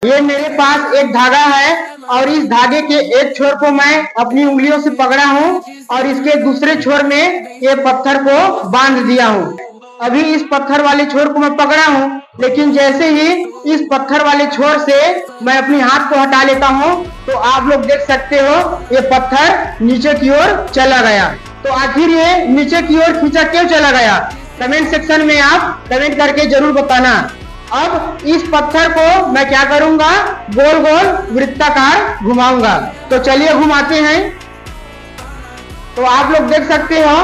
ये मेरे पास एक धागा है और इस धागे के एक छोर को मैं अपनी उंगलियों से पकड़ा हूँ और इसके दूसरे छोर में ये पत्थर को बांध दिया हूँ। अभी इस पत्थर वाले छोर को मैं पकड़ा हूँ, लेकिन जैसे ही इस पत्थर वाले छोर से मैं अपनी हाथ को हटा लेता हूँ तो आप लोग देख सकते हो ये पत्थर नीचे की ओर चला गया। तो आखिर ये नीचे की ओर खींचा क्यों चला गया? कमेंट सेक्शन में आप कमेंट करके जरूर बताना। अब इस पत्थर को मैं क्या करूंगा, गोल गोल वृत्ताकार घुमाऊंगा। तो चलिए घुमाते हैं। तो आप लोग देख सकते हो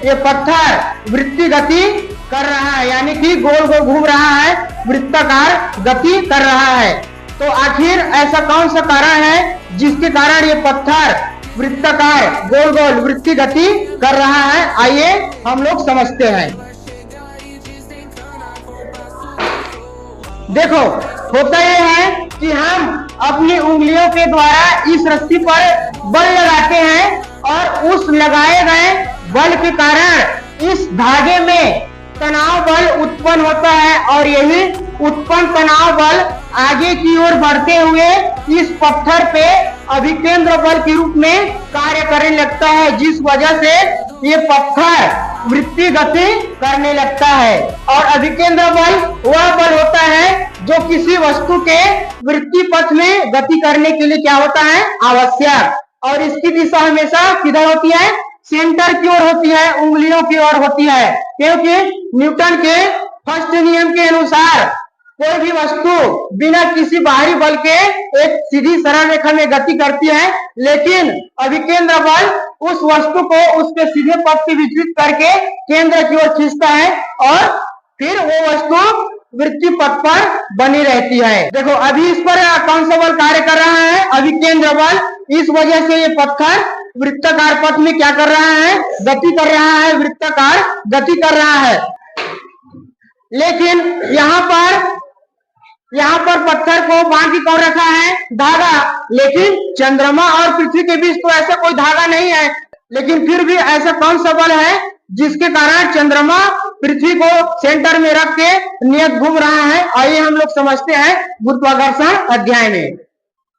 ये पत्थर वृत्तीय गति कर रहा है, यानी कि गोल गोल घूम रहा है, वृत्ताकार गति कर रहा है। तो आखिर ऐसा कौन सा कारण है जिसके कारण ये पत्थर वृत्ताकार गोल गोल वृत्तीय गति कर रहा है? आइए हम लोग समझते हैं। देखो, होता यह है कि हम अपनी उंगलियों के द्वारा इस रस्सी पर बल लगाते हैं और उस लगाए गए बल के कारण इस धागे में तनाव बल उत्पन्न होता है और यही उत्पन्न तनाव बल आगे की ओर बढ़ते हुए इस पत्थर पे अभिकेंद्र बल के रूप में कार्य करने लगता है, जिस वजह से ये पत्थर वृत्तीय गति करने लगता है। और अभिकेंद्र बल वह बल होता है जो किसी वस्तु के वृत्तीय पथ में गति करने के लिए क्या होता है, आवश्यक। और इसकी दिशा हमेशा किधर होती है? सेंटर की ओर होती है, उंगलियों की ओर होती है, क्योंकि न्यूटन के फर्स्ट नियम के अनुसार कोई भी वस्तु बिना किसी बाहरी बल के एक सीधी सरल रेखा में गति करती है, लेकिन अभिकेंद्र बल उस वस्तु को उसके सीधे पथ से विचलित करके केंद्र की ओर खींचता है और फिर वो वस्तु वृत्तीय पथ पर बनी रहती है। देखो, अभी इस पर कौन सा बल कार्य कर रहा है? अभिकेंद्र बल। इस वजह से ये पत्थर वृत्ताकार पथ में क्या कर रहा है? गति कर रहा है, वृत्ताकार गति कर रहा है। लेकिन यहाँ पर पत्थर को बांध के कौन रखा है? धागा। लेकिन चंद्रमा और पृथ्वी के बीच तो ऐसा कोई धागा नहीं है, लेकिन फिर भी ऐसा कौन सा बल है जिसके कारण चंद्रमा पृथ्वी को सेंटर में रख के नियत घूम रहा है? आइए हम लोग समझते हैं गुरुत्वाकर्षण अध्याय में।